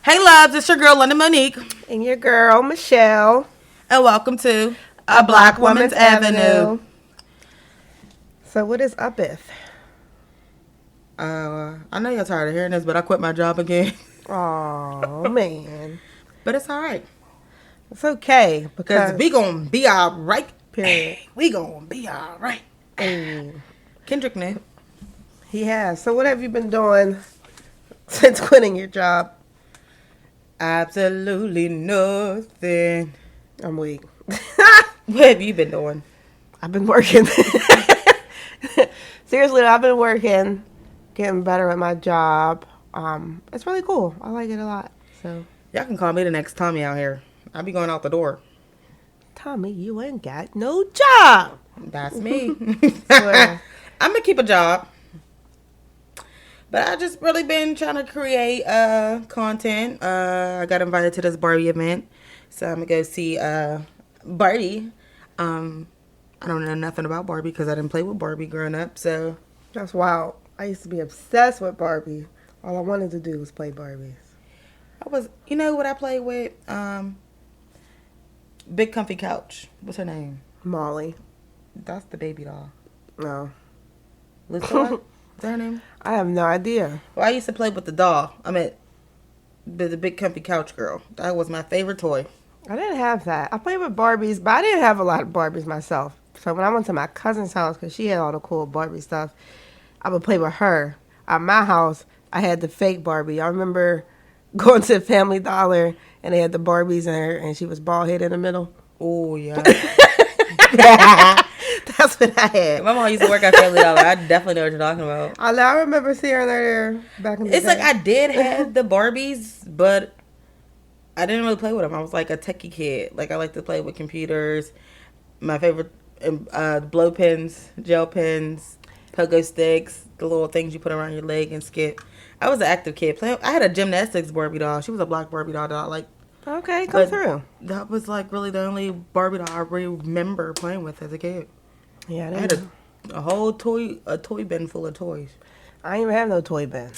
Hey loves, it's your girl London Monique, And your girl, Michelle. and welcome to A A Black Black Woman's Woman's Avenue. Avenue. So what is upeth? I know you're tired of hearing this, but I quit my job again. Oh man. But it's alright, It's okay because because we gonna be alright. period. Hey, we gonna be alright. Hey, Kendrick knew. he has. So what have you been doing since quitting your job? Absolutely nothing. I'm weak. What have you been doing? I've been working. Seriously, I've been working, getting better at my job. It's really cool. I like it a lot. So Y'all can call me the next Tommy out here. I'll be going out the door. Tommy, you ain't got no job. That's me. Swear. I'm gonna keep a job. But I just really been trying to create content. I got invited to this Barbie event, so I'm gonna go see Barbie. I don't know nothing about Barbie because I didn't play with Barbie growing up. So That's wild. I used to be obsessed with Barbie. All I wanted to do was play Barbies. I was, you know what I played with? Big Comfy Couch. What's her name? Molly. That's the baby doll. No. Lucilla? Is that her name? I have no idea. Well, I used to play with the doll. I mean, the Big Comfy Couch girl. That was my favorite toy. I didn't have that. I played with Barbies, but I didn't have a lot of Barbies myself. So when I went to my cousin's house, because she had all the cool Barbie stuff, I would play with her. At my house, I had the fake Barbie. I remember going to Family Dollar, and they had the Barbies in her, and she was bald head in the middle. Oh, yeah. That's what I had. My mom used to work at Family Dollar. I definitely know what you're talking about. I remember seeing her there back in the day. It's like I did have the Barbies, but I didn't really play with them. I was like a techie kid. Like I like to play with computers. My favorite blow pens, gel pens, pogo sticks, the little things you put around your leg and skip. I was an active kid. I had a gymnastics Barbie doll. She was a black Barbie doll that I like. Okay, come through. That was like really the only Barbie doll I remember playing with as a kid. Yeah, I had a whole toy bin full of toys. I didn't even have no toy bin.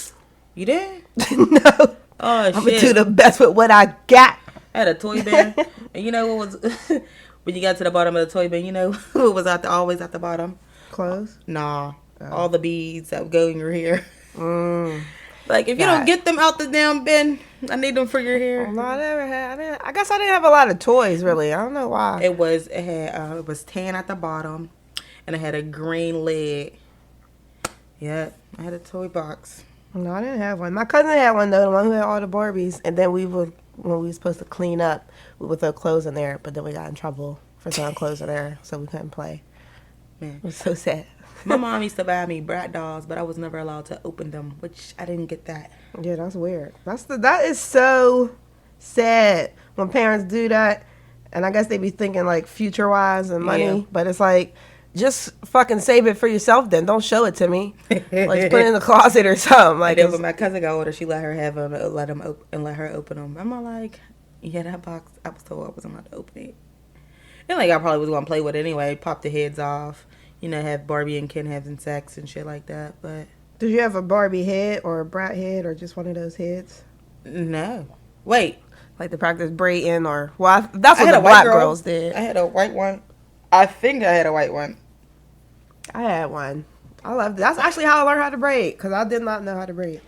You did? No. Oh, I'm shit. gonna do the best with what I got. I had a toy bin. And you know what was... when you got to the bottom of the toy bin, you know what was always at the bottom? Clothes? Nah. All the beads that would go in your hair. Mm. Like, if you don't get them out the damn bin, I need them for your hair. No, I never had. I guess I didn't have a lot of toys, really. I don't know why. It was tan at the bottom, and it had a green lid. Yeah, I had a toy box. No, I didn't have one. My cousin had one, though, the one who had all the Barbies. And then when we were supposed to clean up, we would throw clothes in there. But then we got in trouble for throwing clothes in there, so we couldn't play. Man. It was so sad. My mom used to buy me brat dolls, but I was never allowed to open them, which I didn't get that. Yeah, that's weird. That is so sad when parents do that. And I guess they be thinking like future wise and money, Yeah. but it's like just fucking save it for yourself. Then don't show it to me. Like put it in the closet or something. Like And then when my cousin got older, she let her have them, let her open them. I'm like, yeah, that box. I was told I wasn't allowed to open it. And like I probably was gonna play with it anyway, pop the heads off, have Barbie and Ken having sex and shit like that. But did you have a Barbie head or a brat head or just one of those heads? no, wait. Like to practice braiding or that's what the black girls did. I had a white one. I think I had a white one. I had one. I loved it. That's actually how I learned how to braid because I did not know how to braid.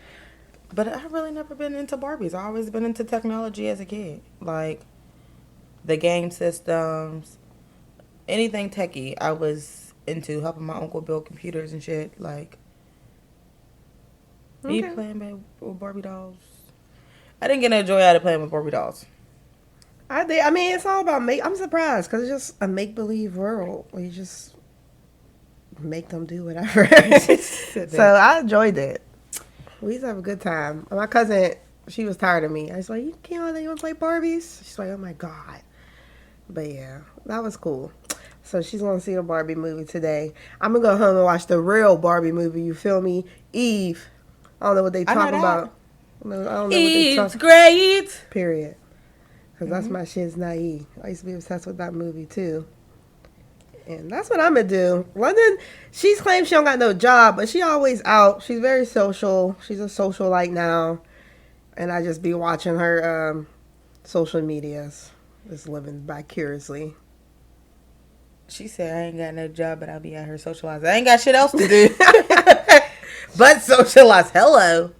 But I've really never been into Barbies. I've always been into technology as a kid. Like the game systems, anything techie. I was into helping my uncle build computers and shit. Like me playing with Barbie dolls. I didn't get no joy out of playing with Barbie dolls. I did. I mean, it's all about I'm surprised because it's just a make-believe world where you just make them do whatever. So I enjoyed it. We used to have a good time. My cousin, she was tired of me. I was like, you want to play Barbies? She's like, oh my God. But yeah, that was cool. So she's going to see the Barbie movie today. I'm going to go home and watch the real Barbie movie. You feel me? Eve. I don't know what they talking about. I don't know what they talking. Great. Period. Because that's my shit's naive. I used to be obsessed with that movie too. And that's what I'm going to do. London, she claims she don't got no job, but she always out. She's very social. She's a socialite now. And I just be watching her social medias, just living vicariously. She said, I ain't got no job, but I'll be out here socializing. I ain't got shit else to do. But socialize. Hello.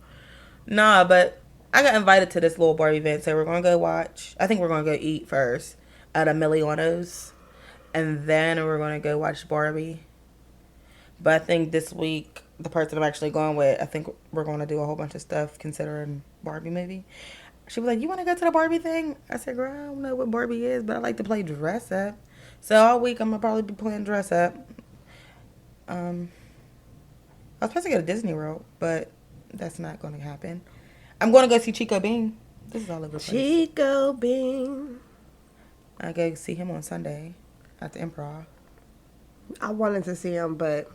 Nah, but I got invited to this little Barbie event, so we're going to go watch. I think we're going to go eat first at Emiliano's. And then we're going to go watch Barbie. But I think this week, the person I'm actually going with, I think we're going to do a whole bunch of stuff considering Barbie movie. She was like, you want to go to the Barbie thing? I said, girl, I don't know what Barbie is, but I like to play dress up. So all week, I'm going to probably be playing dress up. I was supposed to go to Disney World, but that's not going to happen. I'm going to go see Chico Bean. This is all over the place. Chico Bean. I go see him on Sunday at the Improv. I wanted to see him, but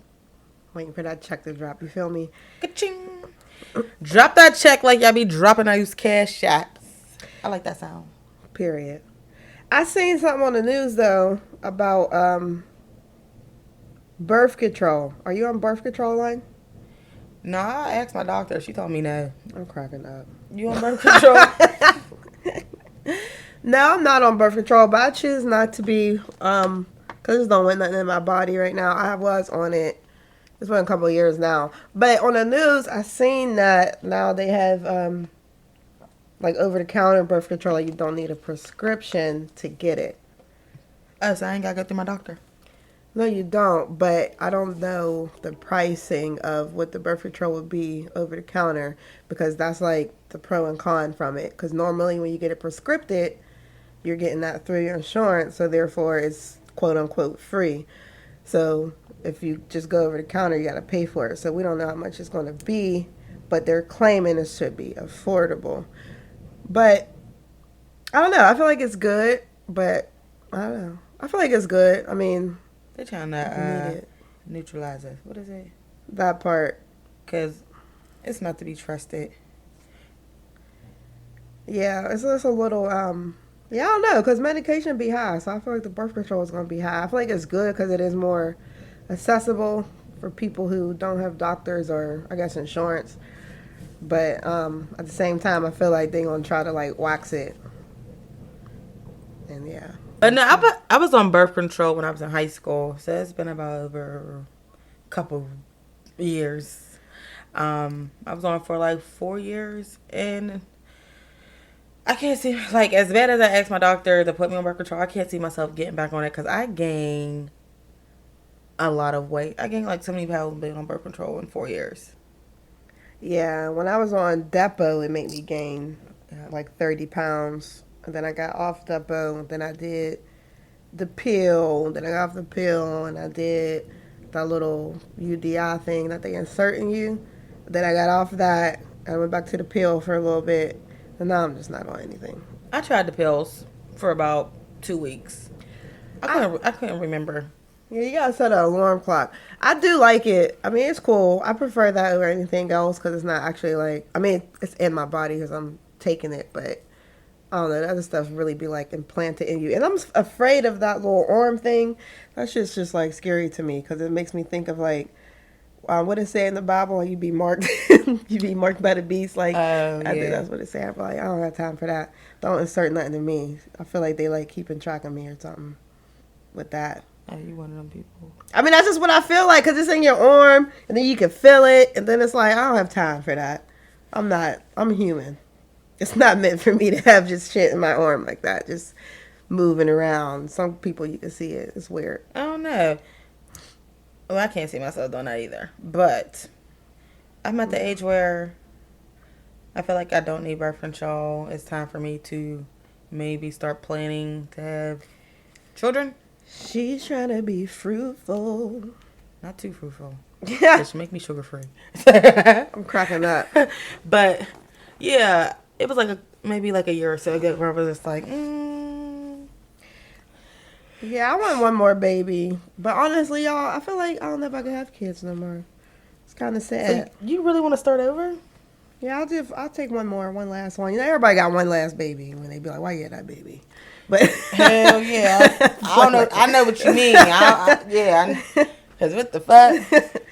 waiting for that check to drop. You feel me? Ka-ching. Drop that check like y'all be dropping those cash shots. I like that sound. Period. I seen something on the news, though, about birth control. Are you on birth control line? No, I asked my doctor. She told me no. I'm cracking up. You on birth control? No, I'm not on birth control, but I choose not to be, because I just don't want nothing in my body right now. I was on it. It's been a couple of years now. But on the news, I seen that now they have, like, over-the-counter birth control. Like, you don't need a prescription to get it. Oh, so I ain't got to go through my doctor. No, you don't, but I don't know the pricing of what the birth control would be over the counter because that's like the pro and con from it. Because normally when you get it prescripted, you're getting that through your insurance, so therefore it's quote unquote free. So if you just go over the counter, you got to pay for it. So we don't know how much it's going to be, but they're claiming it should be affordable. But I don't know. I feel like it's good, but I don't know. I feel like it's good. I mean, they're trying to neutralize us. What is it? That part. Because it's not to be trusted. Yeah, it's a little, yeah, I don't know, because medication be high, so I feel like the birth control is going to be high. I feel like it's good because it is more accessible for people who don't have doctors or, I guess, insurance. But at the same time, I feel like they're going to try to, like, wax it. And, yeah. But no, I was on birth control when I was in high school, so it's been about over a couple years. I was on for like 4 years, and I can't see, like, as bad as I asked my doctor to put me on birth control, I can't see myself getting back on it because I gained a lot of weight. I gained like 70 pounds being on birth control in 4 years. Yeah, when I was on Depo, it made me gain like 30 pounds. And then I got off Depo, and then I did the pill, and then I got off the pill, and I did that little UDI thing that they insert in you. Then I got off that, I went back to the pill for a little bit, and now I'm just not on anything. I tried the pills for about 2 weeks. I couldn't remember. Yeah, you gotta set an alarm clock. I do like it. I mean, it's cool. I prefer that over anything else because it's not actually like, I mean, it's in my body because I'm taking it, but I don't know, that other stuff really be like implanted in you. And I'm afraid of that little arm thing. That shit's just like scary to me because it makes me think of like, what it say in the Bible, you be marked, you be marked by the beast. Like, I think that's what it say. I'm like, I don't have time for that. Don't insert nothing in me. I feel like they like keeping track of me or something with that. Oh, you one of them people. I mean, that's just what I feel like because it's in your arm and then you can feel it. And then it's like, I don't have time for that. I'm human. It's not meant for me to have just shit in my arm like that, just moving around. Some people, you can see it. It's weird. I don't know. Well, I can't see myself doing that either. But I'm at the age where I feel like I don't need birth control. It's time for me to maybe start planning to have children. She's trying to be fruitful. Not too fruitful. Yeah. Just make me sugar free. I'm cracking up. But, yeah. It was like maybe like a year or so ago where I was just like, Yeah, I want one more baby. But honestly, y'all, I feel like I don't know if I can have kids no more. It's kind of sad. So you really want to start over? Yeah, I'll take one last one. You know, everybody got one last baby when they be like, why you had that baby? But hell yeah. I don't know. I know what you mean. Yeah. Because what the fuck?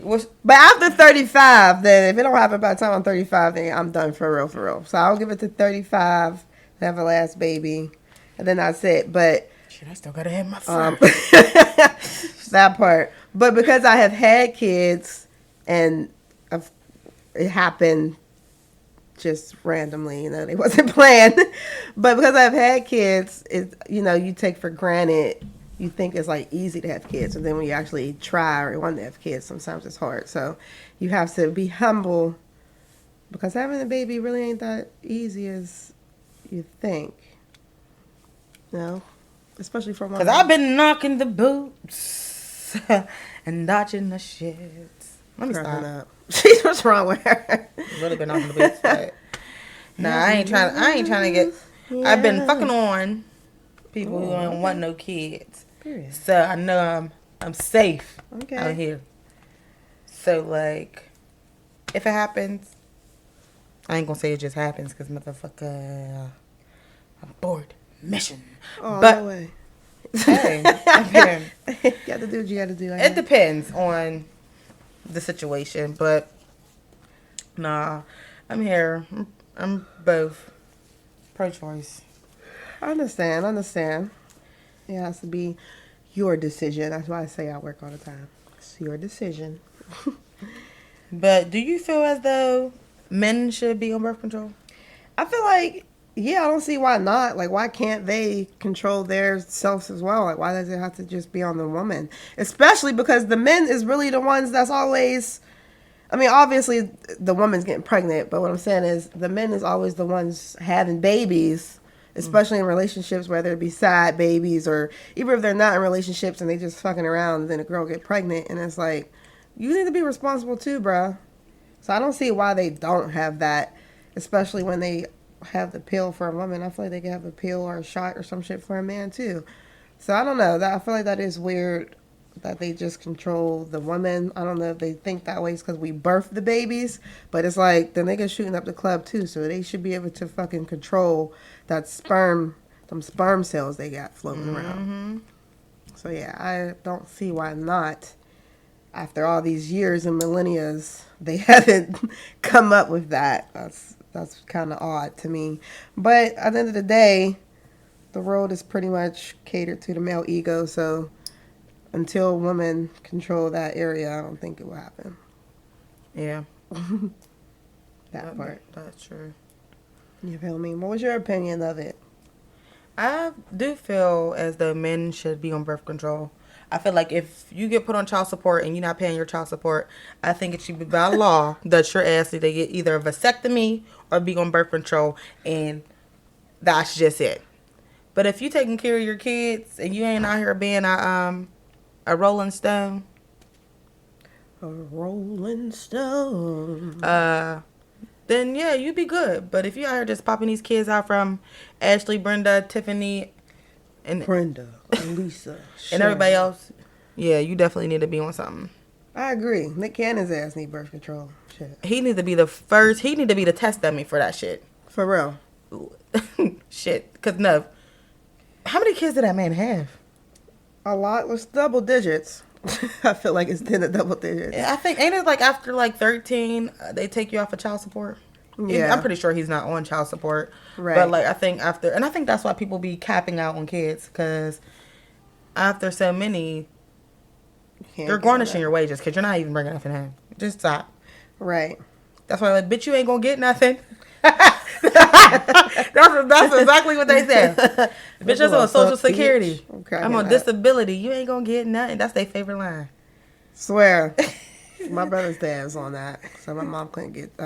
But after 35, then if it don't happen by the time I'm 35, then I'm done for real, for real. So I'll give it to 35 to have a last baby, and then that's it. But shit, I still gotta have my that part. But because I have had kids, and it happened just randomly, they wasn't planned. But because I've had kids, you take for granted. You think it's like easy to have kids, and then when you actually try or want to have kids, sometimes it's hard. So you have to be humble, because having a baby really ain't that easy as you think. Especially for because I've been knocking the boots and dodging the shit. Let me stop. Up. She's what's wrong with her? Really been knocking the boots. But nah, I ain't trying to get. Yeah. I've been fucking on people who don't want no kids. Period. So I know I'm safe out here. So like, if it happens, I ain't gonna say it just happens, because motherfucker, I'm bored. Mission. Oh, but no way. Hey, you got to do what you got to do. It depends on the situation, but nah, I'm here. I'm both pro-choice. I understand. It has to be your decision. That's why I say I work all the time. It's your decision. But do you feel as though men should be on birth control? I feel like, yeah, I don't see why not. Like, why can't they control their selves as well? Like, why does it have to just be on the woman? Especially because the men is really the ones that's always... I mean, obviously, the woman's getting pregnant, but what I'm saying is the men is always the ones having babies, especially in relationships, whether it be side babies or even if they're not in relationships and they just fucking around, and then a girl get pregnant, and it's like, you need to be responsible too, bruh. So I don't see why they don't have that, especially when they have the pill for a woman. I feel like they can have a pill or a shot or some shit for a man too. So I don't know. I feel like that is weird that they just control the woman. I don't know if they think that way because we birthed the babies, but it's like the niggas shooting up the club too, so they should be able to fucking control them sperm cells they got floating around. So yeah, I don't see why not. After all these years and millennia, they haven't come up with that. That's kind of odd to me. But at the end of the day, the world is pretty much catered to the male ego, so until women control that area, I don't think it will happen. Yeah. that part. That's true. You feel me? What was your opinion of it? I do feel as though men should be on birth control. I feel like if you get put on child support and you're not paying your child support, I think it should be by law that your ass need to get either a vasectomy or be on birth control, and that's just it. But if you taking care of your kids and you ain't out here being a Rolling Stone. A Rolling Stone. Then yeah, you be good. But if you out here just popping these kids out from Ashley, Brenda, Tiffany, and Lisa, and everybody else, yeah, you definitely need to be on something. I agree. Nick Cannon's ass need birth control. Shit. He need to be the first. He need to be the test dummy for that shit. For real. Shit. Cause no. How many kids did that man have? A lot. Was double digits. I feel like it's in the double digits. I think, ain't it like after like 13, they take you off of child support? Yeah. I'm pretty sure he's not on child support. Right. But like, I think after, and I think that's why people be capping out on kids, because after so many, they're garnishing your wages because you're not even bringing nothing home. Just stop. Right. That's why, like, bitch, you ain't gonna get nothing. that's exactly what they said. Bitch, that's on Social Security. I'm on disability. You ain't gonna get nothing. That's their favorite line. Swear. My brother's dad's on that, so my mom couldn't get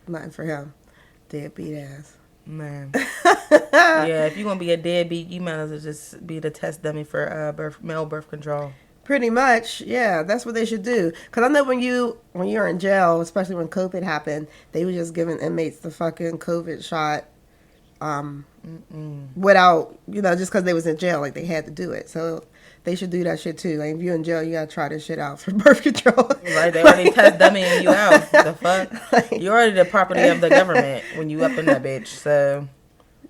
nothing for him. Deadbeat ass. Man. Yeah, if you're gonna be a deadbeat, you might as well just be the test dummy for male birth control. Pretty much, yeah. That's what they should do. Because I know when you're in jail, especially when COVID happened, they were just giving inmates the fucking COVID shot without, just because they was in jail. Like, they had to do it. So they should do that shit, too. Like, if you're in jail, you got to try this shit out for birth control. Right, they already test dummying you out. The fuck? Like, you're already the property of the government when you up in that bitch, so.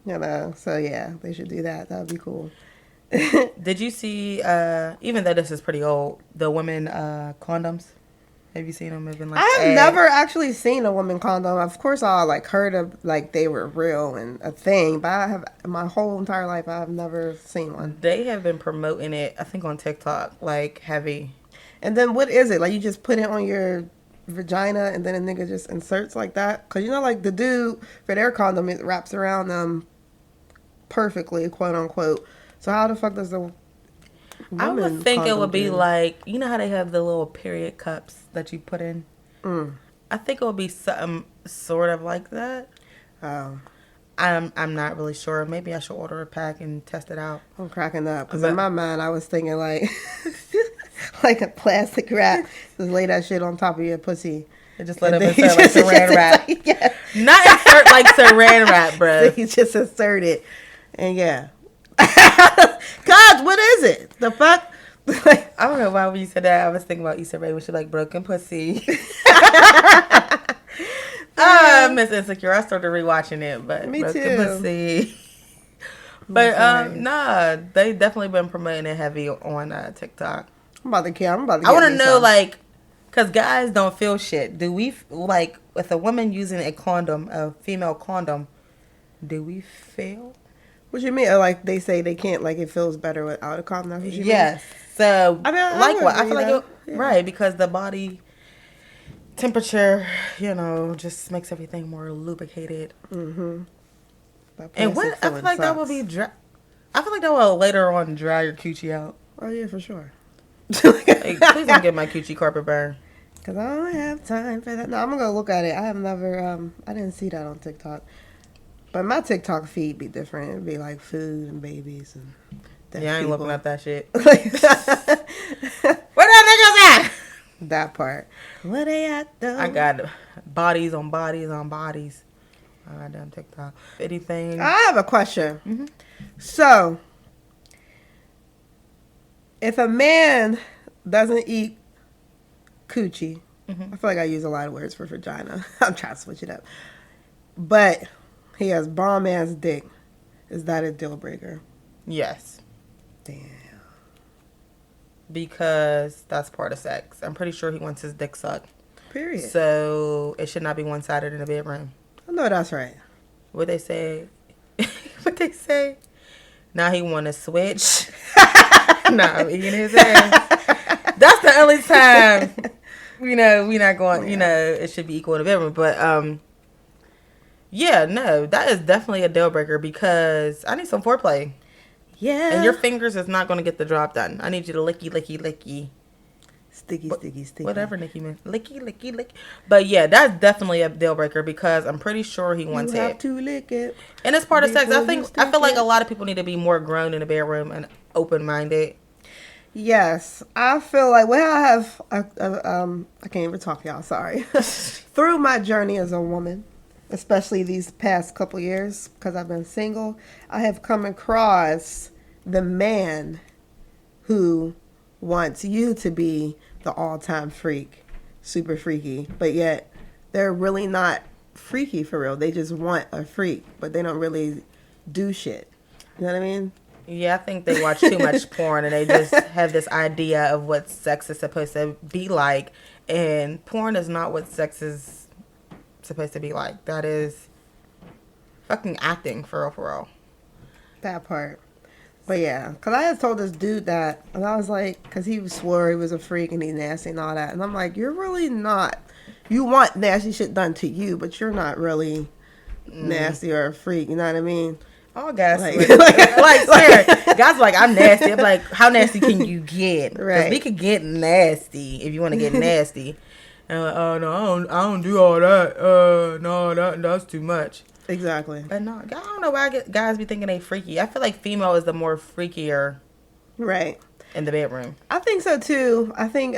So yeah, they should do that. That would be cool. Did you see, even though this is pretty old, the women condoms? Have you seen them? Have been like I have ads? never actually seen a woman condom. Of course, I like heard of like they were real and a thing, but I have my whole entire life I have never seen one. They have been promoting it, I think, on TikTok, like heavy. And then what is it? Like you just put it on your vagina and then a nigga just inserts like that? Because you know, like the dude for their condom, it wraps around them perfectly, quote unquote. So how the fuck does the I would think it would be do? like, you know how they have the little period cups that you put in? I think it would be something sort of like that. Oh. I'm not really sure. Maybe I should order a pack and test it out. I'm cracking up because in my mind I was thinking like like a plastic wrap. Just lay that shit on top of your pussy. And just let it insert like saran wrap. Yeah. Not insert like saran wrap, bro. So you just insert it. And yeah. God, what is it? The fuck? I don't know why when you said that. I was thinking about Issa Rae when she like broken pussy. Miss Insecure. I started rewatching it, but Me broken too. pussy. But nah, they definitely been promoting it heavy on TikTok. I'm about to kill. I'm about to. I want to know like, cause guys don't feel shit. Do we like with a woman using a condom, a female condom? Do we feel? What you mean? Like they say they can't. Like it feels better without a condom. That's what you Yes. Mean? So I mean, like what? I feel like yeah. Right, because the body temperature, you know, just makes everything more lubricated. Mm-hmm. And what I feel like sucks. That will be dry. I feel like that will later on dry your coochie out. Oh yeah, for sure. Hey, please don't get my coochie carpet burn. Cause I don't have time for that. No, I'm gonna go look at it. I have never. I didn't see that on TikTok. But my TikTok feed be different. It'd be like food and babies and. Yeah, I ain't looking at that shit. Where that niggas at? That part. Where they at though? I got bodies on bodies on bodies. I got damn TikTok. Anything? I have a question. Mm-hmm. So, if a man doesn't eat coochie, I feel like I use a lot of words for vagina. I'm trying to switch it up. But he has bomb ass dick. Is that a deal breaker? Yes. Damn. Because that's part of sex. I'm pretty sure he wants his dick sucked. Period. So it should not be one-sided in the bedroom. I know that's right. What they say? What they say? Now he want to switch. Nah, I'm eating his ass. That's the only time. You know, we not going. You know, it should be equal in the bedroom. But yeah, no, that is definitely a deal breaker because I need some foreplay. Yeah. And your fingers is not going to get the job done. I need you to licky, licky, licky. Sticky. Whatever Nikki meant. Licky. But yeah, that's definitely a deal breaker because I'm pretty sure he wants it. You have to lick it. And it's part of sex. I feel like a lot of people need to be more grown in the bedroom and open-minded. Yes. I feel like, well, I have, I can't even talk, y'all. Sorry. Through my journey as a woman, especially these past couple years, because I've been single, I have come across the man who wants you to be the all-time freak, super freaky, but yet they're really not freaky for real. They just want a freak, but they don't really do shit. You know what I mean? Yeah, I think they watch too much porn and they just have this idea of what sex is supposed to be like, and porn is not what sex is supposed to be like. That is fucking acting for real. That part. But yeah, because I had told this dude that, and I was like, because he swore he was a freak and he's nasty and all that. And I'm like, you're really not. You want nasty shit done to you, but you're not really nasty or a freak. You know what I mean? All guys, like Sarah, guys like, I'm nasty. I'm like, how nasty can you get? Right. We could get nasty if you want to get nasty. And I'm like, oh no, I don't do all that. No, that's too much. Exactly. But no, I don't know why guys be thinking they freaky. I feel like female is the more freakier, right, in the bedroom. I think so too. I think,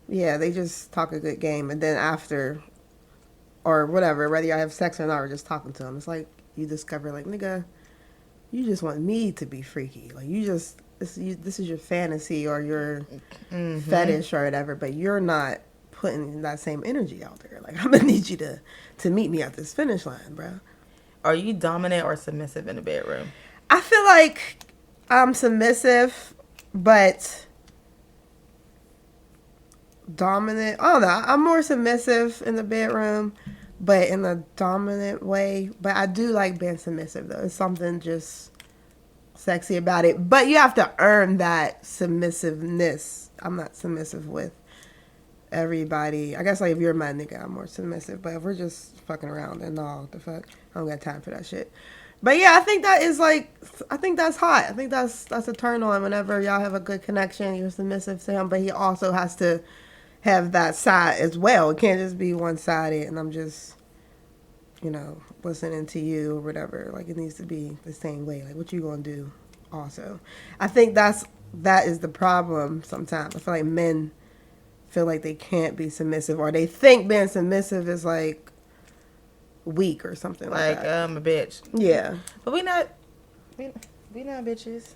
yeah, they just talk a good game, and then after, or whatever, whether you have sex or not, or just talking to them, it's like you discover, like, nigga, you just want me to be freaky. Like, you just this is your fantasy or your fetish or whatever, but you're not putting that same energy out there. Like, I'm gonna need you to meet me at this finish line, bro. Are you dominant or submissive in the bedroom? I feel like I'm submissive, but dominant. I don't know. I'm more submissive in the bedroom, but in a dominant way. But I do like being submissive, though. It's something just sexy about it. But you have to earn that submissiveness. I'm not submissive with everybody. I guess, like, if you're my nigga, I'm more submissive. But if we're just fucking around, then no, what the fuck? I don't got time for that shit. But yeah, I think that is like, I think that's hot. I think that's a turn on whenever y'all have a good connection. You're submissive to him, but he also has to have that side as well. It can't just be one sided and I'm just, listening to you or whatever. Like, it needs to be the same way. Like, what you gonna do also? I think that is the problem sometimes. I feel like men feel like they can't be submissive, or they think being submissive is like weak or something like that. I'm a bitch. Yeah. But we not bitches.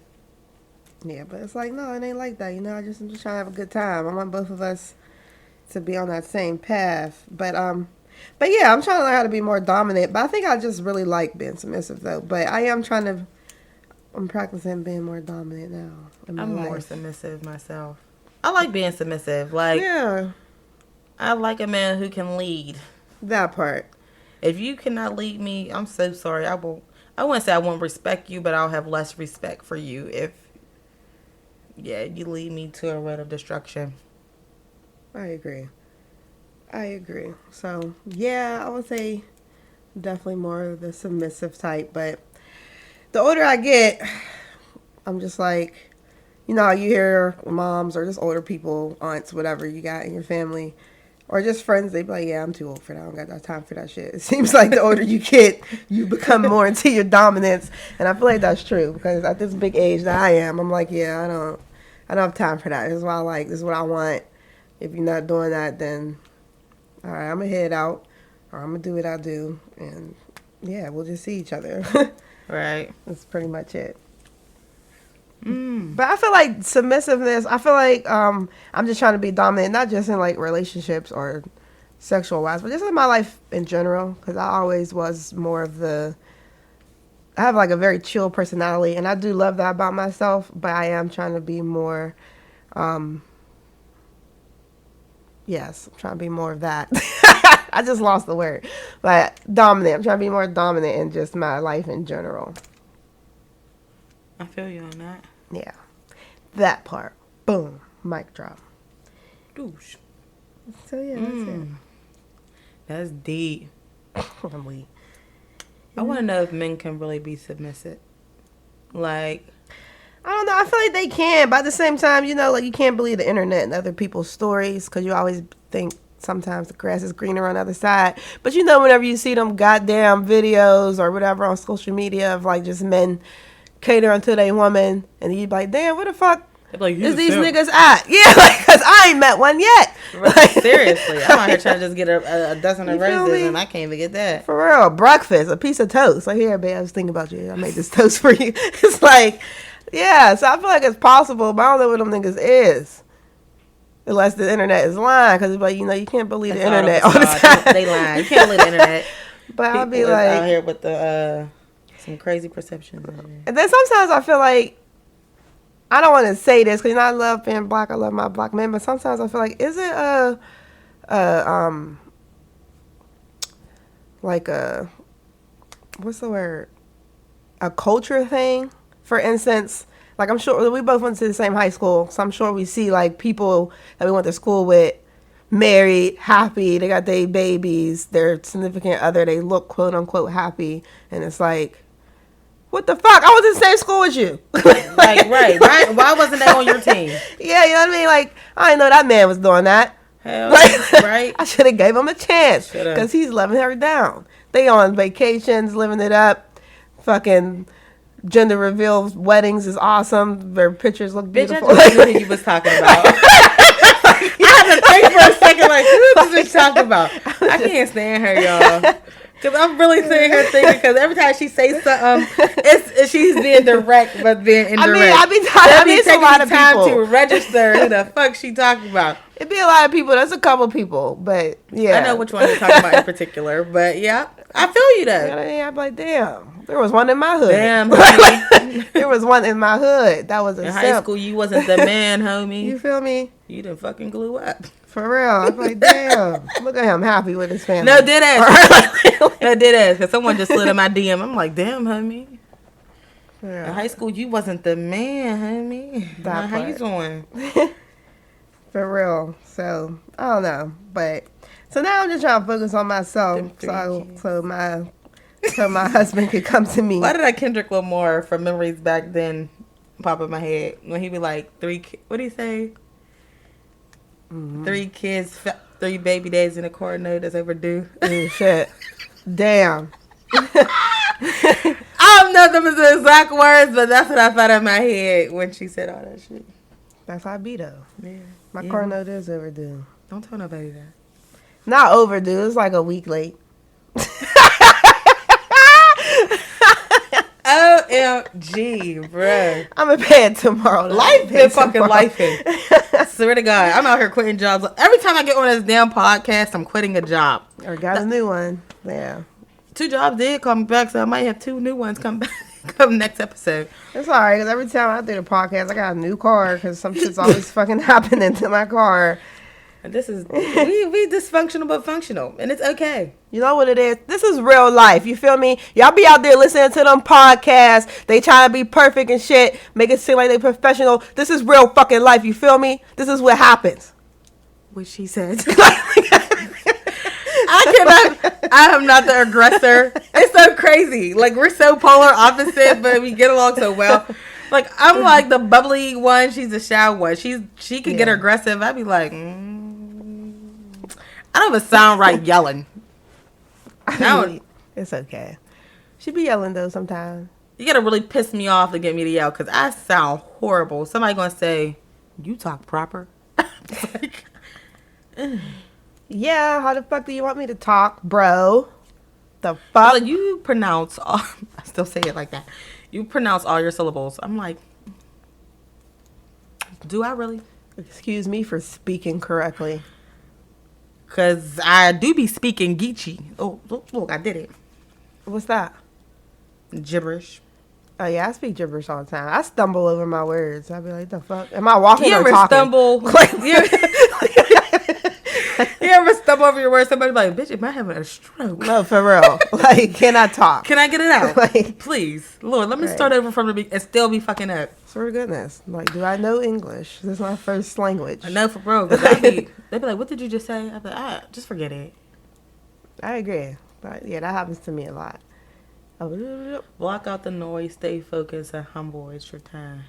Yeah, but it's like, no, it ain't like that. I'm just trying to have a good time. I want both of us to be on that same path. But yeah, I'm trying to learn how to be more dominant. But I think I just really like being submissive, though. But I'm practicing being more dominant now in my life. More submissive myself. I like being submissive. Like, yeah. I like a man who can lead. That part. If you cannot lead me, I'm so sorry. I wouldn't say I won't respect you, but I'll have less respect for you if you lead me to a road of destruction. I agree. So, yeah, I would say definitely more of the submissive type. But the older I get, I'm just like, you hear moms or just older people, aunts, whatever you got in your family, or just friends, they be like, yeah, I'm too old for that. I don't got that time for that shit. It seems like the older you get, you become more into your dominance. And I feel like that's true, because at this big age that I am, I'm like, yeah, I don't have time for that. This is what I like. This is what I want. If you're not doing that, then, all right, I'm going to head out, or I'm going to do what I do. And, yeah, we'll just see each other. Right. That's pretty much it. But I feel like submissiveness, I feel like I'm just trying to be dominant, not just in like relationships or sexual wise, but just in my life in general, because I always was more of I have like a very chill personality, and I do love that about myself, but I am trying to be more, I'm trying to be more of that. I just lost the word, but dominant. I'm trying to be more dominant in just my life in general. I feel you on that. Yeah. That part. Boom. Mic drop. Douche. So, yeah, that's it. That's deep. I'm weak. I want to know if men can really be submissive. Like, I don't know. I feel like they can, but at the same time, like, you can't believe the internet and other people's stories, because you always think sometimes the grass is greener on the other side. But whenever you see them goddamn videos or whatever on social media of like just men catering to their woman, and you be like, damn, where the fuck like, is these niggas at? Yeah, like, because I ain't met one yet. Like, seriously, I'm out here trying to just get a dozen of roses, and I can't even get that. For real, breakfast, a piece of toast. Like, here, babe, I was thinking about you. I made this toast for you. It's like, yeah, so I feel like it's possible, but I don't know what them niggas is. Unless the internet is lying, because it's like, you can't believe the internet all the time. They lying. You can't believe the internet. But People I'll be like, out here with the some crazy perceptions. And then sometimes I feel like, I don't want to say this, because I love being black. I love my black men, but sometimes I feel like, is it what's the word? A culture thing? For instance, like, I'm sure we both went to the same high school, so I'm sure we see like people that we went to school with married, happy, they got their babies, their significant other, they look quote unquote happy, and it's like, what the fuck? I was in the same school as you. Like, right. Why wasn't that on your team? Yeah, you know what I mean? Like, I didn't know that man was doing that. Hell, like, right? I should have gave him a chance, because he's loving her down. They on vacations, living it up, fucking gender reveal weddings is awesome. Their pictures look beautiful. Bitch, I just knew who you was talking about. I had to think for a second, like, who is she talking about? I can't stand her, y'all. Because I'm really sitting here thinking, because every time she says something, she's being direct, but being indirect. I mean, it's a lot of people. To register who the fuck she talking about. It'd be a lot of people. That's a couple people, but yeah. I know which one you're talking about in particular, but yeah. I feel you though. I'm like, damn, there was one in my hood. Damn, homie. There was one in my hood. That was a In simp. high school, you wasn't the man, homie. You feel me? You done fucking glue up. For real. I'm like, damn. Look at him happy with his family. No, dead ass. No, dead ass. Because someone just slid in my DM. I'm like, damn, homie. Yeah. In high school, you wasn't the man, homie. How you doing? For real. So, I don't know. But, so now I'm just trying to focus on myself. So my husband could come to me. Why did I Kendrick Lamar from Memories Back Then pop in my head? When he be like, what did he say? Mm-hmm. 3 kids, 3 baby days in a car note that's overdue. Shit. Damn. I don't know if them is the exact words, but that's what I thought in my head when she said all that shit. That's how I be though. Yeah. My car note is overdue. Don't tell nobody that. Not overdue. It's like a week late. OMG, bruh. I'm gonna pay it tomorrow. Life been fucking lifing. Swear to God. I'm out here quitting jobs. Every time I get on this damn podcast, I'm quitting a job. Or got a new one. Yeah. 2 jobs did come back, so I might have 2 new ones come back. Come next episode. It's alright, because every time I do the podcast, I got a new car, because some shit's always fucking happening to my car. And this is, we dysfunctional but functional, and it's okay. You know what it is? This is real life, you feel me? Y'all be out there listening to them podcasts, they trying to be perfect and shit, make it seem like they professional. This is real fucking life, you feel me? This is what happens. What she said. I am not the aggressor. It's so crazy. Like, we're so polar opposite, but we get along so well. Like, I'm like the bubbly one. She's the shy one. She can get aggressive. I'd be like, I don't even sound right yelling. It's okay. She be yelling, though, sometimes. You gotta really piss me off to get me to yell, because I sound horrible. Somebody gonna say, you talk proper? Like, yeah, how the fuck do you want me to talk, bro? The fuck? Like, you pronounce all, I still say it like that. You pronounce all your syllables. I'm like, do I really? Excuse me for speaking correctly. Because I do be speaking Geechee. Oh, look, I did it. What's that? Gibberish. Oh, yeah, I speak gibberish all the time. I stumble over my words. I be like, the fuck? Am I walking or talking? You ever stumble over your words? Somebody like, bitch, am I having a stroke? No, for real. Like, can I talk? Can I get it out? Like, please. Lord, let me start over from the beginning and still be fucking up. Swear to goodness. Like, do I know English? This is my first language. I know for bro. They'd be like, what did you just say? I'd be like, just forget it. I agree. But, yeah, that happens to me a lot. Block out the noise, stay focused, and humble. It's your time.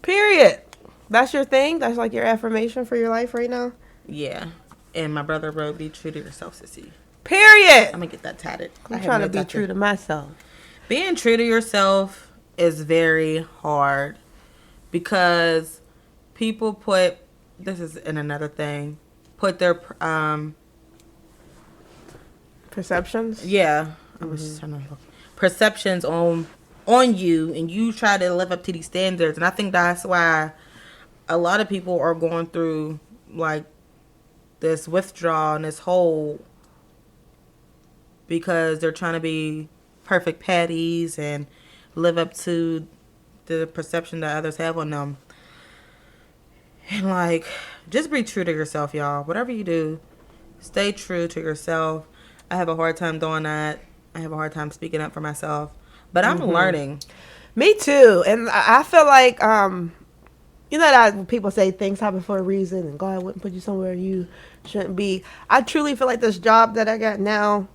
Period. That's your thing? That's like your affirmation for your life right now? Yeah. And my brother wrote, be true to yourself, sissy. Period. I'm going to get that tatted. I'm trying to be true to myself. Being true to yourself is very hard because people put, this is in another thing, put their, perceptions? Yeah. I was just trying to look. Perceptions on you, and you try to live up to these standards. And I think that's why a lot of people are going through, like, this withdrawal and this hole because they're trying to be perfect patties and live up to the perception that others have on them. And, like, just be true to yourself, y'all. Whatever you do, stay true to yourself. I have a hard time doing that. I have a hard time speaking up for myself. But I'm learning. Me too. And I feel like, you know that people say things happen for a reason and God wouldn't put you somewhere you shouldn't be. I truly feel like this job that I got now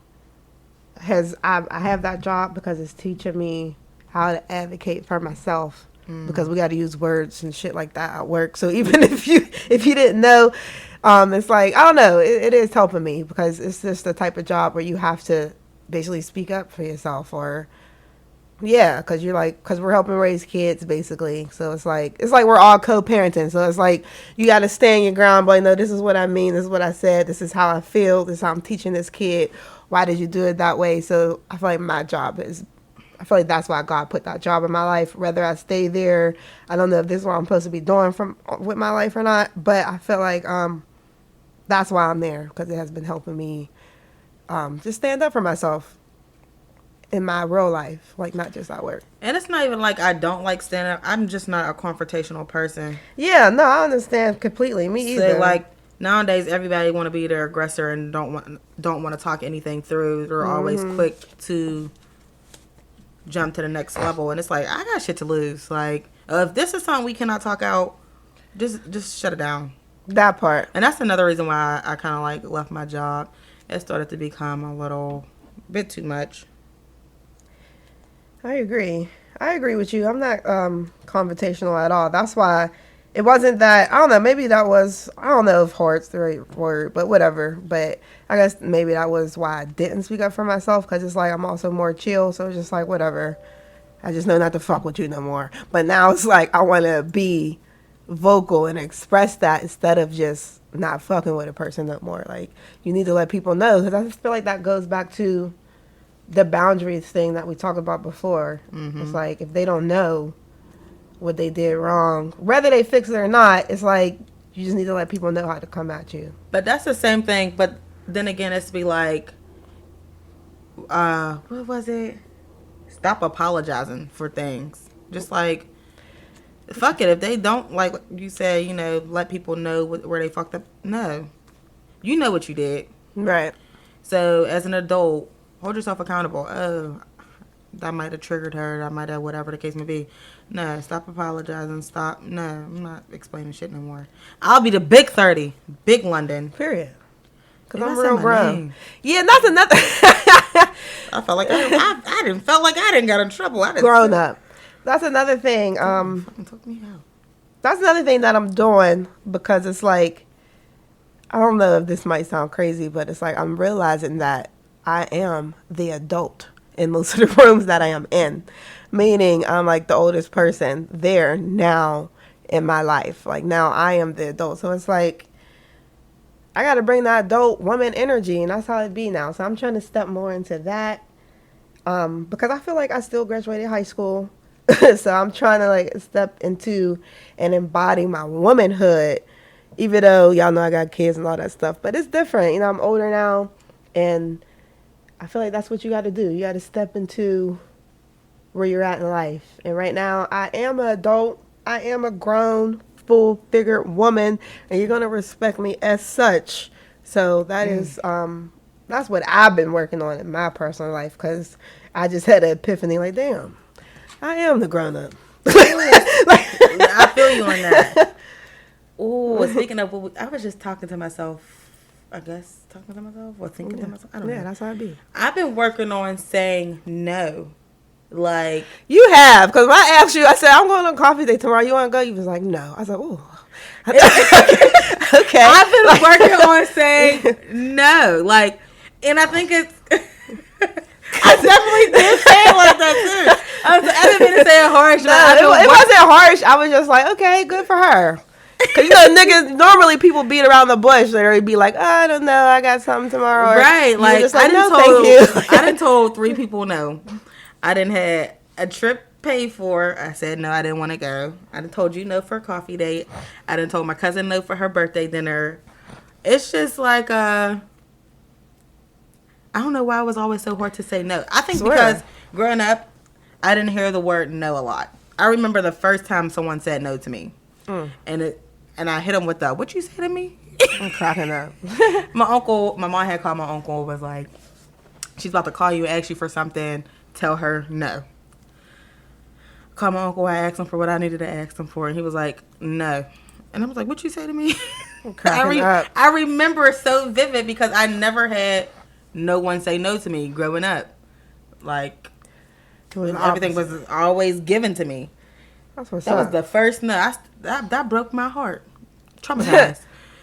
I have that job because it's teaching me how to advocate for myself. Because we got to use words and shit like that at work. So even if you didn't know, it's like, I don't know, it is helping me because it's just the type of job where you have to basically speak up for yourself, or because we're helping raise kids basically. So it's like we're all co-parenting. So it's like you got to stand your ground, but no, this is what I mean, this is what I said, this is how I feel, this is how I'm teaching this kid. Why did you do it that way? So I feel like my job is, I feel like that's why God put that job in my life. Whether I stay there, I don't know if this is what I'm supposed to be doing with my life or not, but I feel like that's why I'm there, because it has been helping me just stand up for myself in my real life, like not just at work. And it's not even like I don't like stand up. I'm just not a confrontational person. Yeah, no, I understand completely. Me So either. like nowadays, everybody want to be their aggressor and don't want to talk anything through. They're always quick to jump to the next level, and it's like I got shit to lose. Like if this is something we cannot talk out, just shut it down. That part. And that's another reason why I kind of like left my job. It started to become a little bit too much. I agree. I agree with you. I'm not confrontational at all. That's why it wasn't that, I don't know, maybe that was, I don't know if hard's the right word, but whatever. But I guess maybe that was why I didn't speak up for myself, because it's like I'm also more chill. So it's just like, whatever. I just know not to fuck with you no more. But now it's like I want to be vocal and express that instead of just not fucking with a person no more. Like, you need to let people know, because I just feel like that goes back to the boundaries thing that we talked about before. It's like if they don't know what they did wrong, whether they fix it or not, it's like you just need to let people know how to come at you. But that's the same thing. But then again, it's be like, what was it? Stop apologizing for things. Just like, fuck it. If they don't, like you said, you know, let people know where they fucked up. No. You know what you did. Right. So as an adult, hold yourself accountable. Oh, that might have triggered her. That might have whatever the case may be. No, stop apologizing. Stop. No, I'm not explaining shit no more. I'll be the big 30. Big London. Period. Because Maybe I'm I said real my grown. name. Yeah, that's another. I felt like I didn't felt like I didn't get in trouble. I didn't Grown up. That's another thing. fucking took me out. That's another thing that I'm doing, because it's like, I don't know if this might sound crazy, but it's like I'm realizing that I am the adult in most of the rooms that I am in. Meaning I'm like the oldest person there now in my life. Like now I am the adult. So it's like I got to bring that adult woman energy, and that's how it be now. So I'm trying to step more into that, because I feel like I still graduated high school. So I'm trying to like step into and embody my womanhood, even though y'all know I got kids and all that stuff. But it's different. You know, I'm older now, and I feel like that's what you got to do. You got to step into where you're at in life. And right now, I am an adult. I am a grown, full-figured woman, and you're going to respect me as such. So that is, that's what I've been working on in my personal life, because I just had an epiphany, like, damn, I am the grown-up. I feel you on that. Ooh, speaking of, I was just talking to myself. I guess talking to myself or thinking to myself. I don't know. Yeah, that's how it be. I've been working on saying no. Like, You have, because when I asked you, I said, I'm going on coffee date tomorrow. You want to go? You was like, no. I was like, ooh. Okay. I've been working on saying no. Like, and I think it's. I definitely did say it like that too. I didn't mean to say it harsh. No, it wasn't harsh. I was just like, okay, good for her. Because, you know, niggas, normally people beat around the bush. They'd be like, oh, I don't know, I got something tomorrow. Or right. Like, just I like, didn't no, thank you. I done told 3 people no. I didn't have a trip paid for. I said no, I didn't want to go. I done told you no for a coffee date. I done told my cousin no for her birthday dinner. It's just like, I don't know why it was always so hard to say no. I think because growing up, I didn't hear the word no a lot. I remember the first time someone said no to me. And I hit him with the, what you say to me? I'm cracking up. My mom had called my uncle, was like, she's about to call you and ask you for something. Tell her no. Called my uncle, I asked him for what I needed to ask him for, and he was like, no. And I was like, what you say to me? I'm cracking up. I remember it so vivid because I never had no one say no to me growing up. Like, everything was always given to me. That's what's that up. was the first no. That broke my heart. Traumatized.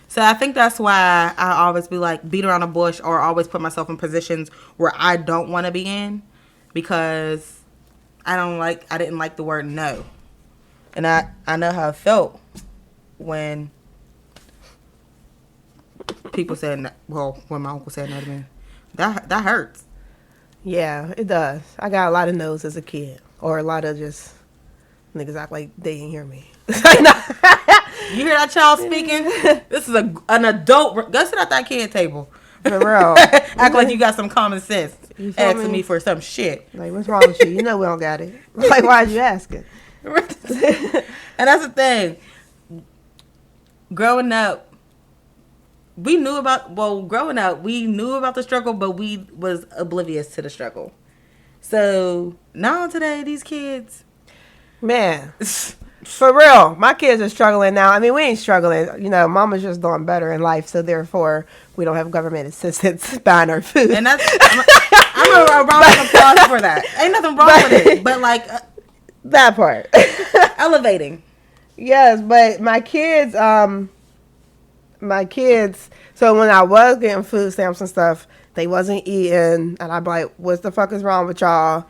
So I think that's why I always be like beat around the bush or always put myself in positions where I don't want to be in, because I didn't like the word no. And I know how it felt when people said no, well, when my uncle said no to me. That hurts. Yeah, it does. I got a lot of no's as a kid, or a lot of just niggas act like they didn't hear me. You hear that child speaking? This is an adult. Go sit at that kid table. For real. Act like you got some common sense. You feel Asking me? me for some shit. Like, what's wrong with you? You know we don't got it. Like, why'd you asking? And that's the thing. Growing up, we knew about the struggle, but we was oblivious to the struggle. So now today, these kids, man, for real, my kids are struggling now. I mean, we ain't struggling. You know, mama's just doing better in life, so therefore we don't have government assistance buying our food. and that's I'm a round of applause for that. Ain't nothing wrong with it, but like that part, elevating. Yes, but my kids. So when I was getting food stamps and stuff, they wasn't eating, and I'd be like, "What the fuck is wrong with y'all?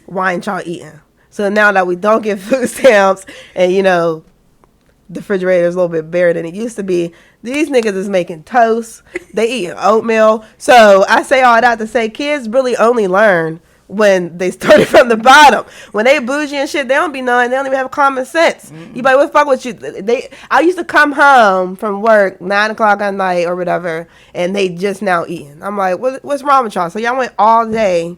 Why ain't y'all eating?" So now that we don't get food stamps, and you know, the refrigerator is a little bit bare than it used to be, these niggas is making toast. They eating oatmeal. So I say all that to say, kids really only learn when they started from the bottom. When they bougie and shit, they don't be knowing. They don't even have common sense. Mm-mm. You like, what the fuck with you? I used to come home from work 9 o'clock at night or whatever, and they just now eating. I'm like, what's wrong with y'all? So y'all went all day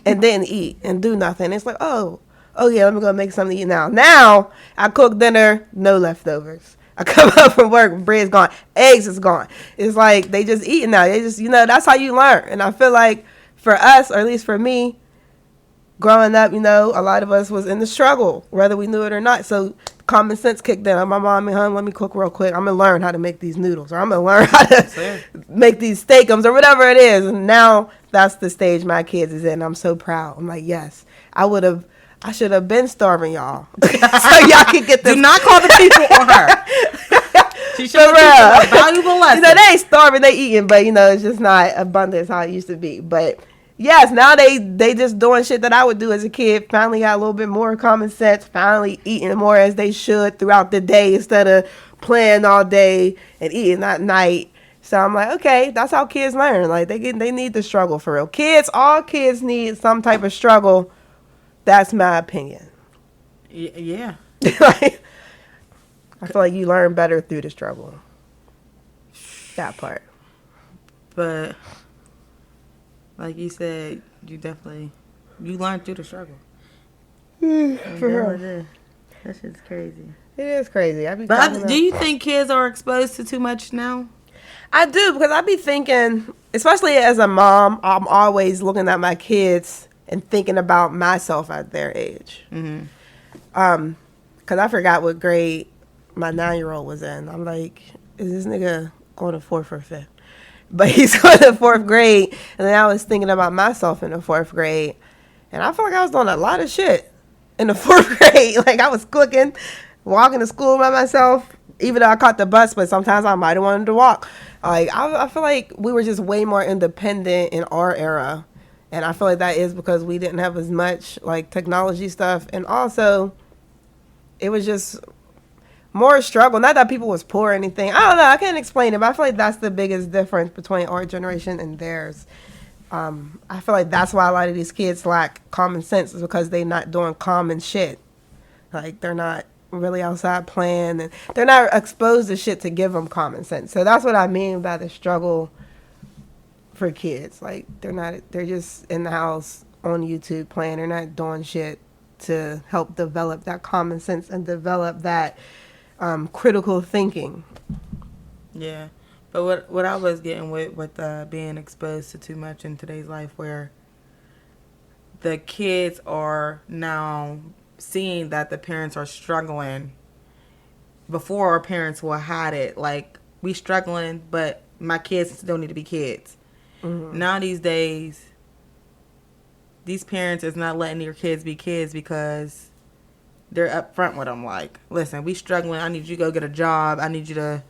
and didn't eat and do nothing. It's like, oh yeah, let me go make something to eat now. Now I cook dinner, no leftovers. I come home from work, bread's gone, eggs is gone. It's like they just eating now. They just, that's how you learn. And I feel like for us, or at least for me, growing up, a lot of us was in the struggle, whether we knew it or not. So common sense kicked in. My mom and home, let me cook real quick. I'm going to learn how to make these noodles, or I'm going to learn how to make these steakums, or whatever it is. And now that's the stage my kids is in. I'm so proud. I'm like, yes, I should have been starving y'all. So y'all can get this. Do not call the people on her. She should have a valuable lesson. They ain't starving, they eating, but it's just not abundance how it used to be. But yes, now they just doing shit that I would do as a kid. Finally got a little bit more common sense. Finally eating more as they should throughout the day instead of playing all day and eating at night. So I'm like, okay, that's how kids learn. Like they need to struggle for real. All kids need some type of struggle. That's my opinion. Yeah. I feel like you learn better through the struggle. That part. But like you said, you learn through the struggle. For real. That shit's crazy. It is crazy. Do you think kids are exposed to too much now? I do, because I be thinking, especially as a mom, I'm always looking at my kids and thinking about myself at their age. Mm-hmm. Because I forgot what grade my 9-year-old was in. I'm like, is this nigga going to 4th or 5th? But he's going to 4th grade. And then I was thinking about myself in the 4th grade. And I feel like I was doing a lot of shit in the 4th grade. Like I was cooking, walking to school by myself. Even though I caught the bus, but sometimes I might have wanted to walk. Like I feel like we were just way more independent in our era. And I feel like that is because we didn't have as much like technology stuff. And also it was just more struggle. Not that people was poor or anything. I don't know. I can't explain it, but I feel like that's the biggest difference between our generation and theirs. I feel like that's why a lot of these kids lack common sense, is because they're not doing common shit. Like they're not really outside playing, and they're not exposed to shit to give them common sense. So that's what I mean by the struggle for kids. Like they're just in the house on YouTube playing. They're not doing shit to help develop that common sense and develop that critical thinking. Yeah, but what I was getting with being exposed to too much in today's life, where the kids are now seeing that the parents are struggling before our parents will hide it. Like, we struggling, but my kids still need to be kids. Mm-hmm. Now these days, these parents is not letting their kids be kids because they're upfront with them. Like, listen, we struggling. I need you to go get a job. I need you to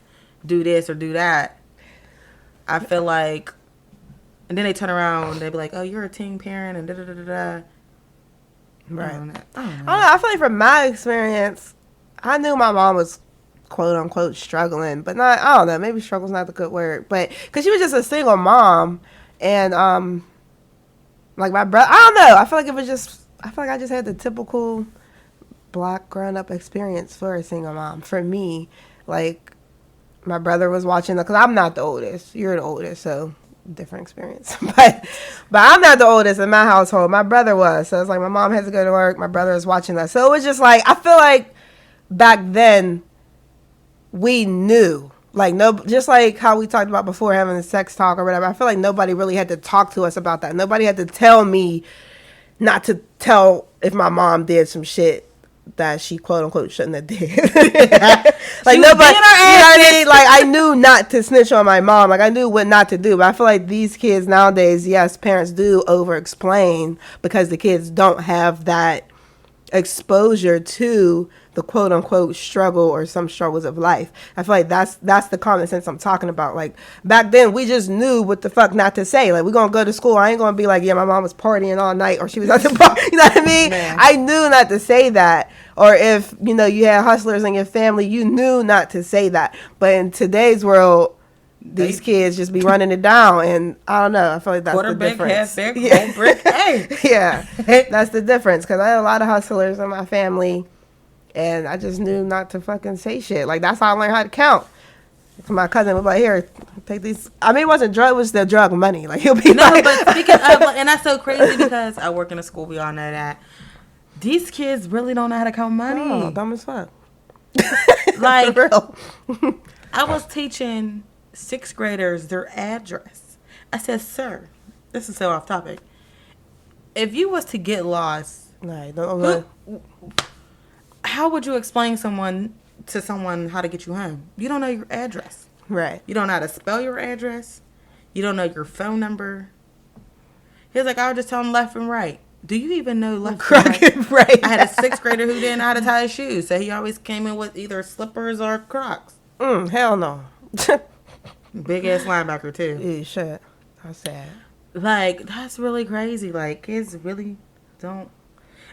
do this or do that. I feel like, and then they turn around and they be like, oh, you're a teen parent and da-da-da-da-da. Right. I don't know. I feel like from my experience, I knew my mom was quote unquote struggling, but not, I don't know, maybe struggle's not the good word, but because she was just a single mom. And like my brother, I don't know, I feel like I just had the typical Black grown up experience for a single mom. For me, like, My brother was watching because I'm not the oldest. You're the oldest, so different experience. but I'm not the oldest in my household. My brother was. So it's like my mom has to go to work. My brother is watching that. So it was just like, I feel like back then we knew. Like, no, just like how we talked about before having a sex talk or whatever. I feel like nobody really had to talk to us about that. Nobody had to tell me not to tell if my mom did some shit that she quote unquote shouldn't have did. Like nobody, you know what I mean? Like I knew not to snitch on my mom. Like I knew what not to do. But I feel like these kids nowadays, yes, parents do over explain because the kids don't have that exposure to the quote unquote struggle or some struggles of life. I feel like that's the common sense I'm talking about. Like back then we just knew what the fuck not to say. Like we're gonna go to school. I ain't gonna be like, yeah, my mom was partying all night or she was at the bar. You know what I mean? Man. I knew not to say that. Or if, you know, you had hustlers in your family, you knew not to say that. But in today's world, these kids just be running it down, and I don't know. I feel like that's the difference. Half brick, hey. Yeah, that's the difference. Because I had a lot of hustlers in my family, and I just knew not to fucking say shit. Like that's how I learned how to count. My cousin was like, "Here, take these." I mean, it wasn't drug; it was the drug money. Like he'll be like, but speaking of, and that's so crazy because I work in a school. We all know that these kids really don't know how to count money. Oh, dumb as fuck. Like, for real. I was teaching 6th graders their address. I said, "Sir, this is so off topic. If you was to get lost, how would you explain to someone how to get you home? You don't know your address, right? You don't know how to spell your address. You don't know your phone number." He was like, "I would just tell them left and right." Do you even know left and right? I had a 6th grader who didn't know how to tie his shoes, so he always came in with either slippers or Crocs. Hell no. Big ass linebacker too. Yeah, shit. That's sad. Like that's really crazy. Like kids really don't.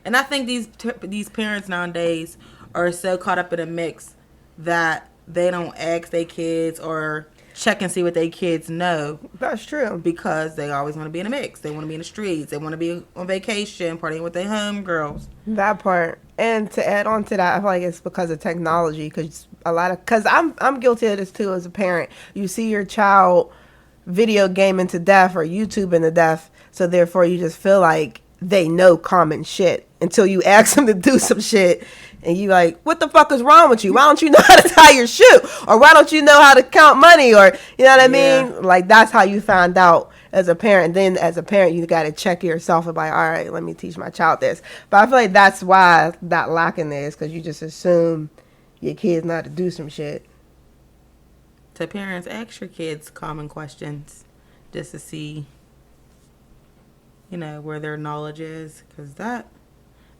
And I think these parents nowadays are so caught up in a mix that they don't ask their kids or check and see what their kids know. That's true. Because they always want to be in a mix. They want to be in the streets. They want to be on vacation, partying with their homegirls. That part. And to add on to that, I feel like it's because of technology. Because I'm guilty of this too as a parent. You see your child video gaming to death or YouTubing to death. So therefore you just feel like they know common shit until you ask them to do some shit. And you like, what the fuck is wrong with you? Why don't you know how to tie your shoe? Or why don't you know how to count money? Or, you know what I mean? Like, that's how you find out as a parent. Then as a parent, you got to check yourself and be like, all right, let me teach my child this. But I feel like that's why that lacking there is because you just assume your kids know how to do some shit. To parents, ask your kids common questions just to see, you know, where their knowledge is. Because that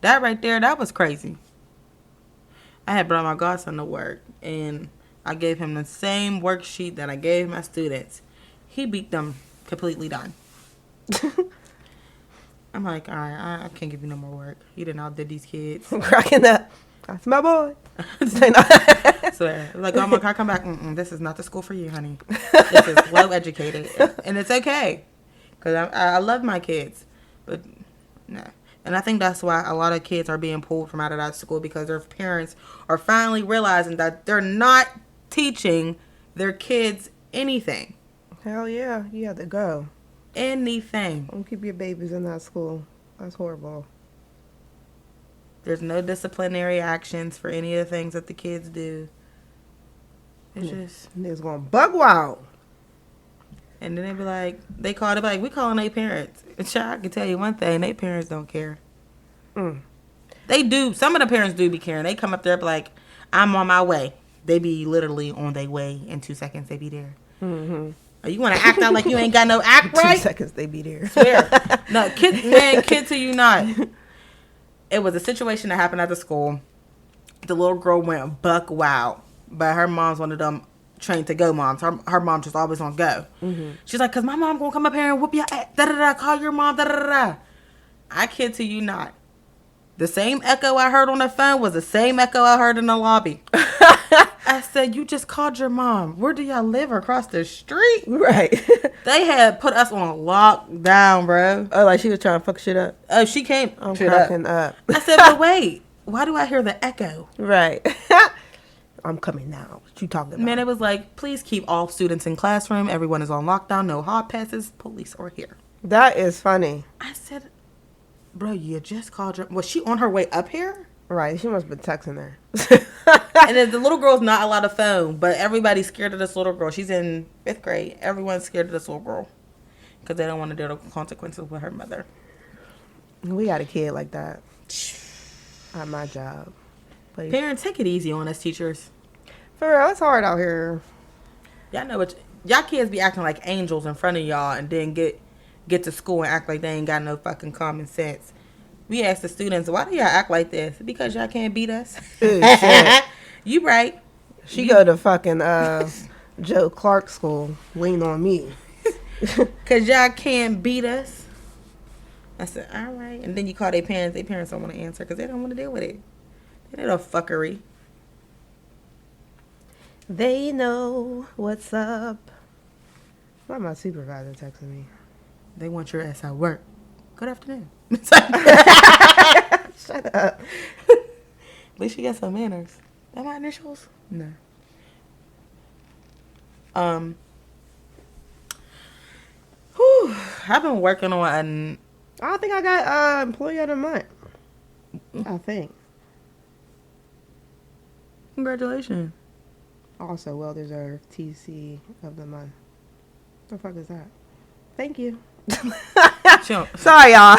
right there, that was crazy. I had brought my godson to work, and I gave him the same worksheet that I gave my students. He beat them completely done. I'm like, all right, I can't give you no more work. You done outdid these kids. Cracking up. That's my boy. So, like, oh my God, come back. This is not the school for you, honey. This is well educated, and it's okay, because I love my kids, but no. And I think that's why a lot of kids are being pulled from out of that school because their parents are finally realizing that they're not teaching their kids anything. Hell yeah, you have to go. Anything. Don't keep your babies in that school. That's horrible. There's no disciplinary actions for any of the things that the kids do. It's just... Niggas going bug wild. And then they be like, we calling their parents. And child, I can tell you one thing, their parents don't care. They do. Some of the parents do be caring. They come up there and be like, I'm on my way. They be literally on their way. In 2 seconds, they be there. Mm-hmm. Oh, you want to act out like you ain't got no act right? 2 seconds, they be there. Swear. No, kid to you not. It was a situation that happened at the school. The little girl went buck wild. But her mom's one of them trained to go moms. Her mom just always on go. Mm-hmm. She's like, because my mom gonna come up here and whoop your ass. Da-da-da, call your mom. Da-da-da. I kid to you not. The same echo I heard on the phone was the same echo I heard in the lobby. I said, you just called your mom. Where do y'all live? Across the street? Right. They had put us on lockdown, bro. Oh, like she was trying to fuck shit up. Oh, she came. I'm cracking up. I said, but wait. Why do I hear the echo? Right. I'm coming now. What you talking about? Man, it was like, please keep all students in classroom. Everyone is on lockdown. No hall passes. Police are here. That is funny. I said, bro, you just called her. Was she on her way up here? Right. She must have been texting her. And then the little girl's not allowed a phone, but everybody's scared of this little girl. She's in 5th grade. Everyone's scared of this little girl because they don't want to deal with the consequences with her mother. We got a kid like that at my job. But Parents, take it easy on us teachers. for real, it's hard out here. Y'all know what y'all kids be acting like angels in front of y'all and then get to school and act like they ain't got no fucking common sense. We ask the students, why do y'all act like this? Because y'all can't beat us. Ooh, shit. You right. She go to fucking Joe Clark school. Lean on me. Because y'all can't beat us. I said, all right. And then you call their parents. Their parents don't want to answer because they don't want to deal with it. They know fuckery. They know what's up. Why my supervisor texting me? They want your ass at work. Good afternoon. Shut up. At least you got some manners. That my initials? No. Whew, I've been working on I think I got employee of the month. I think. Congratulations. Also well deserved TC of the month. What the fuck is that? Thank you. Sorry, y'all.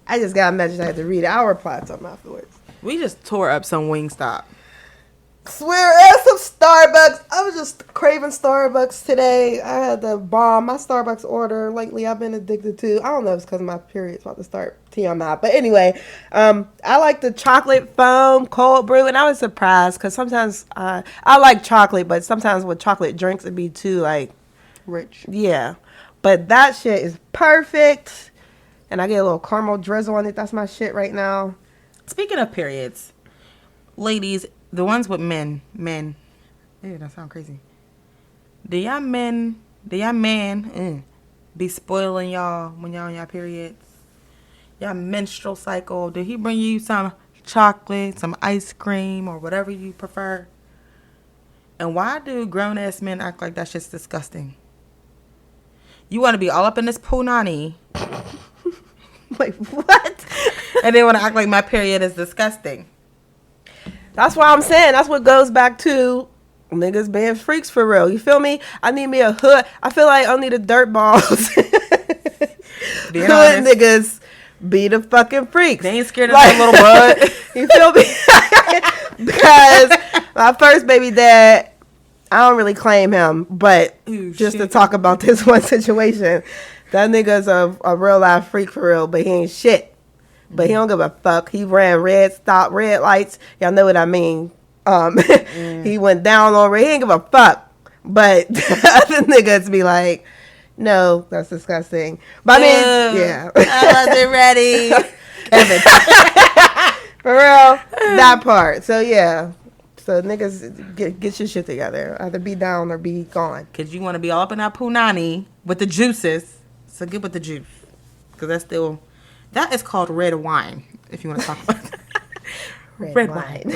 I just got a message. I had to read our plots on afterwards. We just tore up some Wingstop. Swear, and some Starbucks. I was just craving Starbucks today. I had the bomb. My Starbucks order lately I've been addicted to. I don't know if it's because my period's about to start. TMI. But anyway, I like the chocolate foam cold brew. And I was surprised because sometimes I like chocolate, but sometimes with chocolate drinks it'd be too like Rich. Yeah. But that shit is perfect. And I get a little caramel drizzle on it. That's my shit right now. Speaking of periods, ladies, the ones with men. Ew, that sounds crazy. Do y'all man be spoiling y'all when y'all on y'all periods? Y'all menstrual cycle. Did he bring you some chocolate, some ice cream, or whatever you prefer? And why do grown-ass men act like that shit's disgusting? You want to be all up in this punani. Wait, what? And they want to act like my period is disgusting. That's why I'm saying that's what goes back to niggas being freaks for real. You feel me? I need me a hood. I feel like I need a dirt balls. Hood niggas be the fucking freaks. They ain't scared of that little bud. You feel me? Because my first baby dad, I don't really claim him, but just to talk about this one situation, that nigga's a real life freak for real, but he ain't shit. But he don't give a fuck. He ran red lights. Y'all know what I mean. He went down on red. He ain't give a fuck. But the other niggas be like, no, that's disgusting. But I mean, yeah. I wasn't ready. Kevin. For real, that part. So, yeah. So, niggas, get your shit together. Either be down or be gone. Because you want to be all up in that punani with the juices. So, get with the juice. Because that's still... That is called red wine, if you want to talk about that. Red wine.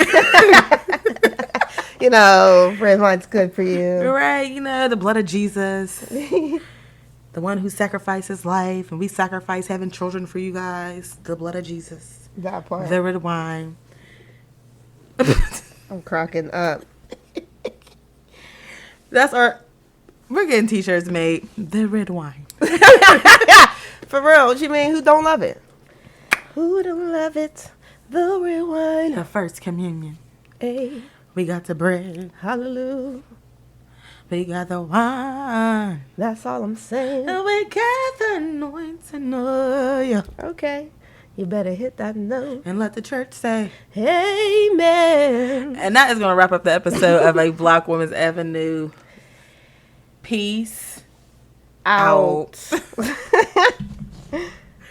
You know, red wine's good for you. Right, you know, the blood of Jesus. The one who sacrificed his life, and we sacrifice having children for you guys. The blood of Jesus. That part. The red wine. I'm cracking up. That's our... We're getting t-shirts made. The red wine. For real, what you mean? Who don't love it? Who don't love it? The red wine. The first communion. Hey. We got the bread. Hallelujah. We got the wine. That's all I'm saying. And we got the anointing oil. Okay. You better hit that note. And let the church say, amen. And that is going to wrap up the episode of A Black Woman's Avenue. Peace out.